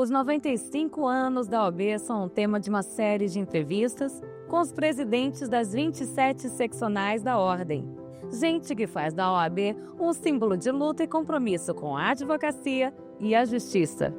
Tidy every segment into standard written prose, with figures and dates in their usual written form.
Os 95 anos da OAB são um tema de uma série de entrevistas com os presidentes das 27 seccionais da Ordem. Gente que faz da OAB um símbolo de luta e compromisso com a advocacia e a justiça.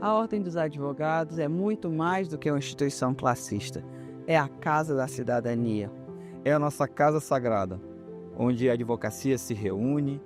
A Ordem dos Advogados é muito mais do que uma instituição classista. É a casa da cidadania. É a nossa casa sagrada, onde a advocacia se reúne,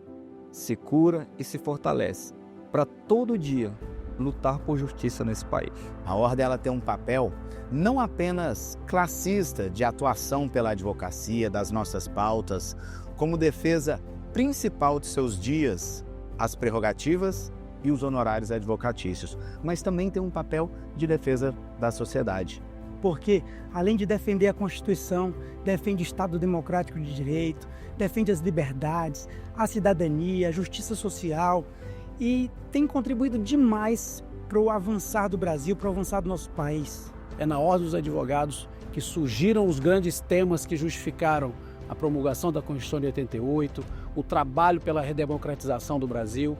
se cura e se fortalece, para todo dia lutar por justiça nesse país. A Ordem ela tem um papel não apenas classista de atuação pela advocacia, das nossas pautas, como defesa principal de seus dias, as prerrogativas e os honorários advocatícios, mas também tem um papel de defesa da sociedade. Porque, além de defender a Constituição, defende o Estado Democrático de Direito, defende as liberdades, a cidadania, a justiça social e tem contribuído demais para o avançar do Brasil, para o avançar do nosso país. É na Ordem dos Advogados que surgiram os grandes temas que justificaram a promulgação da Constituição de 88, o trabalho pela redemocratização do Brasil.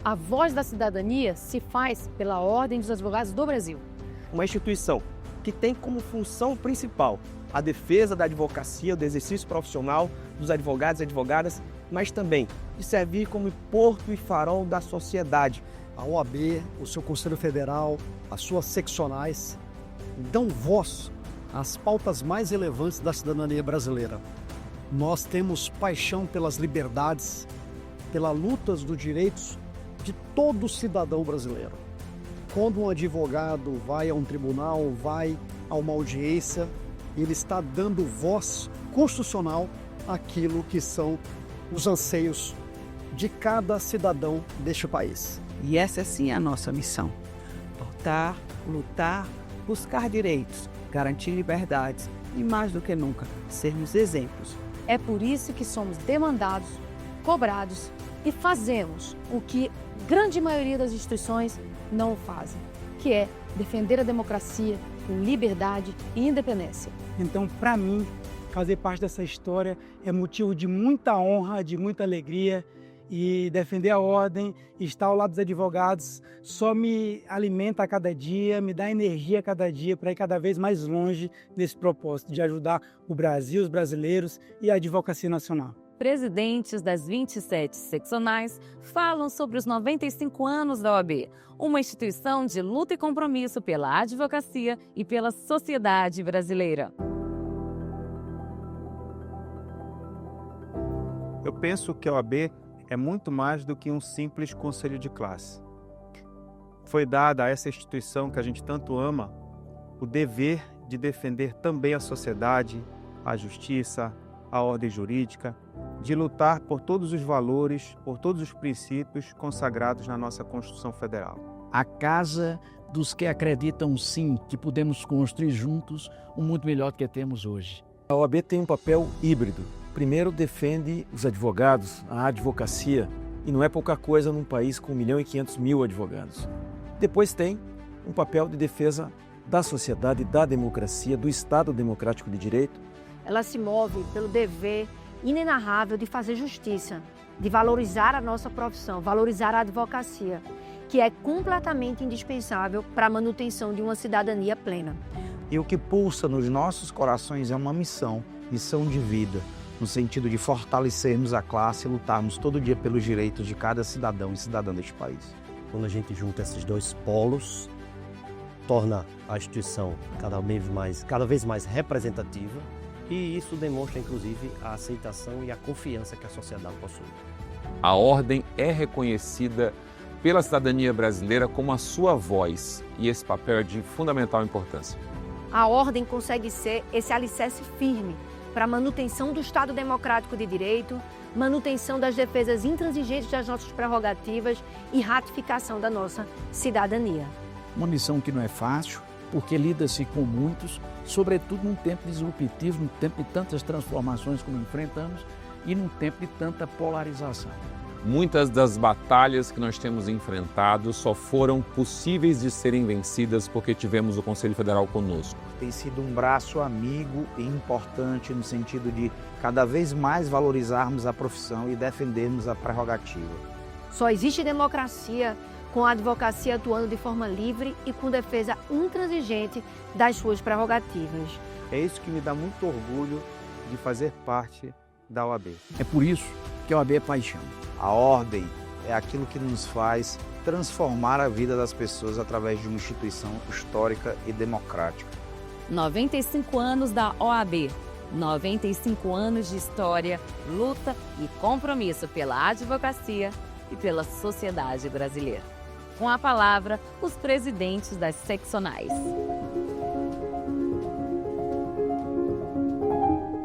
A voz da cidadania se faz pela Ordem dos Advogados do Brasil. Uma instituição que tem como função principal a defesa da advocacia, do exercício profissional dos advogados e advogadas, mas também de servir como porto e farol da sociedade. A OAB, o seu Conselho Federal, as suas seccionais dão voz às pautas mais relevantes da cidadania brasileira. Nós temos paixão pelas liberdades, pelas lutas dos direitos de todo cidadão brasileiro. Quando um advogado vai a um tribunal, vai a uma audiência, ele está dando voz constitucional àquilo que são os anseios de cada cidadão deste país. E essa sim é a nossa missão: lutar, buscar direitos, garantir liberdades e, mais do que nunca, sermos exemplos. É por isso que somos demandados, cobrados e fazemos o que a grande maioria das instituições não fazem, que é defender a democracia com liberdade e independência. Então, para mim, fazer parte dessa história é motivo de muita honra, de muita alegria, e defender a ordem, estar ao lado dos advogados, só me alimenta a cada dia, me dá energia a cada dia para ir cada vez mais longe nesse propósito de ajudar o Brasil, os brasileiros e a advocacia nacional. Presidentes das 27 seccionais falam sobre os 95 anos da OAB, uma instituição de luta e compromisso pela advocacia e pela sociedade brasileira. Eu penso que a OAB é muito mais do que um simples conselho de classe. Foi dada a essa instituição que a gente tanto ama o dever de defender também a sociedade, a justiça, a ordem jurídica, de lutar por todos os valores, por todos os princípios consagrados na nossa Constituição Federal. A casa dos que acreditam sim que podemos construir juntos um mundo melhor do que temos hoje. A OAB tem um papel híbrido. Primeiro, defende os advogados, a advocacia, e não é pouca coisa num país com 1.500.000 advogados. Depois tem um papel de defesa da sociedade, da democracia, do Estado Democrático de Direito. Ela se move pelo dever inenarrável de fazer justiça, de valorizar a nossa profissão, valorizar a advocacia, que é completamente indispensável para a manutenção de uma cidadania plena. E o que pulsa nos nossos corações é uma missão de vida, no sentido de fortalecermos a classe e lutarmos todo dia pelos direitos de cada cidadão e cidadã deste país. Quando a gente junta esses dois polos, torna a instituição cada vez mais representativa, e isso demonstra, inclusive, a aceitação e a confiança que a sociedade possui. A Ordem é reconhecida pela cidadania brasileira como a sua voz, e esse papel é de fundamental importância. A Ordem consegue ser esse alicerce firme para a manutenção do Estado Democrático de Direito, manutenção das defesas intransigentes das nossas prerrogativas e ratificação da nossa cidadania. Uma missão que não é fácil, porque lida-se com muitos, sobretudo num tempo disruptivo, num tempo de tantas transformações como enfrentamos e num tempo de tanta polarização. Muitas das batalhas que nós temos enfrentado só foram possíveis de serem vencidas porque tivemos o Conselho Federal conosco. Tem sido um braço amigo e importante no sentido de cada vez mais valorizarmos a profissão e defendermos a prerrogativa. Só existe democracia com a advocacia atuando de forma livre e com defesa intransigente das suas prerrogativas. É isso que me dá muito orgulho de fazer parte da OAB. É por isso que a OAB é paixão. A ordem é aquilo que nos faz transformar a vida das pessoas através de uma instituição histórica e democrática. 95 anos da OAB, 95 anos de história, luta e compromisso pela advocacia e pela sociedade brasileira. Com a palavra, os presidentes das seccionais.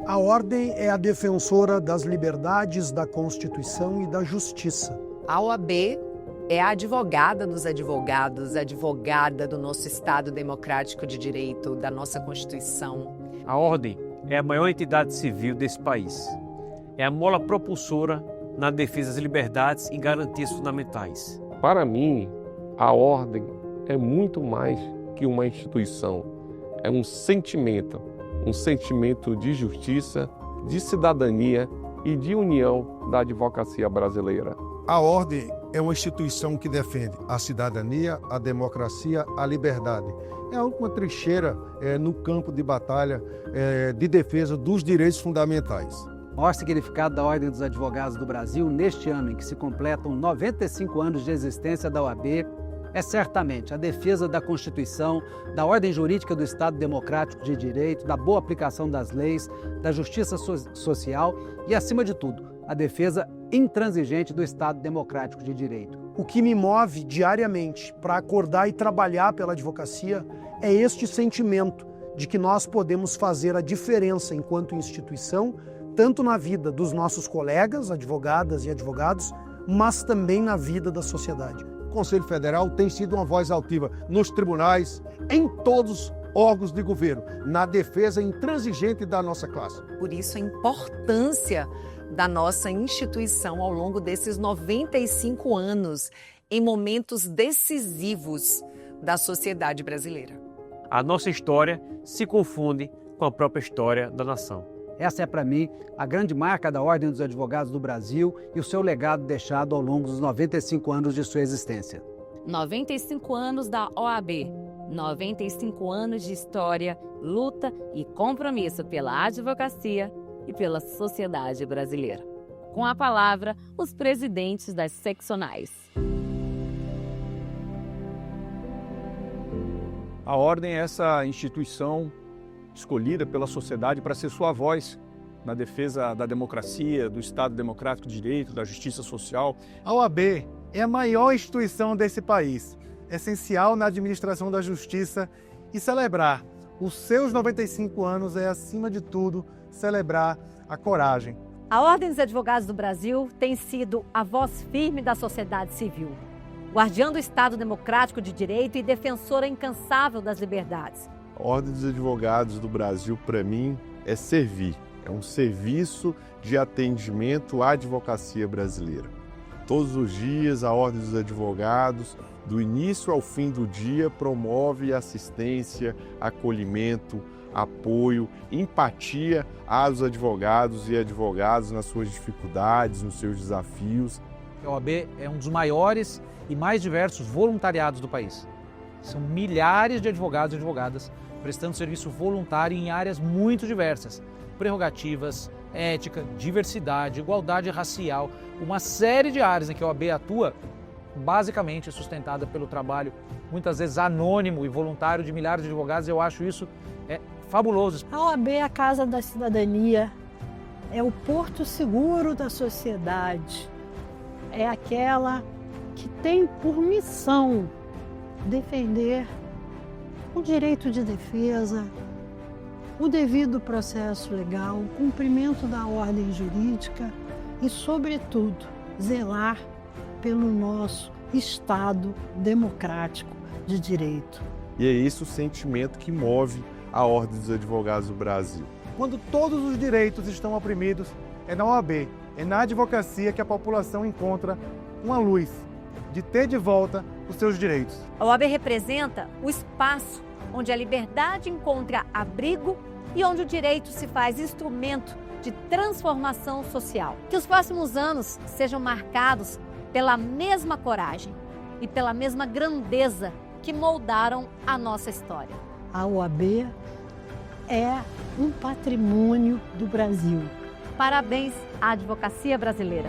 A ordem é a defensora das liberdades, da Constituição e da justiça. A OAB é a advogada dos advogados, a advogada do nosso Estado democrático de direito, da nossa Constituição. A ordem é a maior entidade civil desse país. É a mola propulsora na defesa das liberdades e garantias fundamentais. Para mim, a ordem é muito mais que uma instituição. É um sentimento de justiça, de cidadania e de união da advocacia brasileira. A ordem é uma instituição que defende a cidadania, a democracia, a liberdade. É a última trincheira no campo de batalha de defesa dos direitos fundamentais. O maior significado da Ordem dos Advogados do Brasil, neste ano em que se completam 95 anos de existência da OAB, é certamente a defesa da Constituição, da ordem jurídica do Estado democrático de direito, da boa aplicação das leis, da justiça social e, acima de tudo, a defesa intransigente do Estado democrático de direito. O que me move diariamente para acordar e trabalhar pela advocacia é este sentimento de que nós podemos fazer a diferença enquanto instituição, tanto na vida dos nossos colegas, advogadas e advogados, mas também na vida da sociedade. O Conselho Federal tem sido uma voz altiva nos tribunais, em todos os órgãos de governo, na defesa intransigente da nossa classe. Por isso a importância da nossa instituição ao longo desses 95 anos, em momentos decisivos da sociedade brasileira. A nossa história se confunde com a própria história da nação. Essa é, para mim, a grande marca da Ordem dos Advogados do Brasil e o seu legado deixado ao longo dos 95 anos de sua existência. 95 anos da OAB, 95 anos de história, luta e compromisso pela advocacia e pela sociedade brasileira. Com a palavra, os presidentes das seccionais. A ordem é essa instituição escolhida pela sociedade para ser sua voz na defesa da democracia, do Estado democrático de direito, da justiça social. A OAB é a maior instituição desse país, essencial na administração da justiça, e celebrar os seus 95 anos é, acima de tudo, celebrar a coragem. A Ordem dos Advogados do Brasil tem sido a voz firme da sociedade civil, guardiã do Estado democrático de direito e defensora incansável das liberdades. A Ordem dos Advogados do Brasil, para mim, é servir. É um serviço de atendimento à advocacia brasileira. Todos os dias, a Ordem dos Advogados, do início ao fim do dia, promove assistência, acolhimento, apoio, empatia aos advogados e advogadas nas suas dificuldades, nos seus desafios. A OAB é um dos maiores e mais diversos voluntariados do país. São milhares de advogados e advogadas prestando serviço voluntário em áreas muito diversas. Prerrogativas, ética, diversidade, igualdade racial, uma série de áreas em que a OAB atua, basicamente sustentada pelo trabalho, muitas vezes anônimo e voluntário de milhares de advogados. Eu acho isso fabuloso. A OAB é a casa da cidadania, é o porto seguro da sociedade, é aquela que tem por missão defender o direito de defesa, o devido processo legal, o cumprimento da ordem jurídica e, sobretudo, zelar pelo nosso Estado democrático de direito. E é esse o sentimento que move a Ordem dos Advogados do Brasil. Quando todos os direitos estão oprimidos, é na OAB, é na advocacia que a população encontra uma luz de ter de volta os seus direitos. A OAB representa o espaço onde a liberdade encontra abrigo e onde o direito se faz instrumento de transformação social. Que os próximos anos sejam marcados pela mesma coragem e pela mesma grandeza que moldaram a nossa história. A OAB é um patrimônio do Brasil. Parabéns à advocacia brasileira.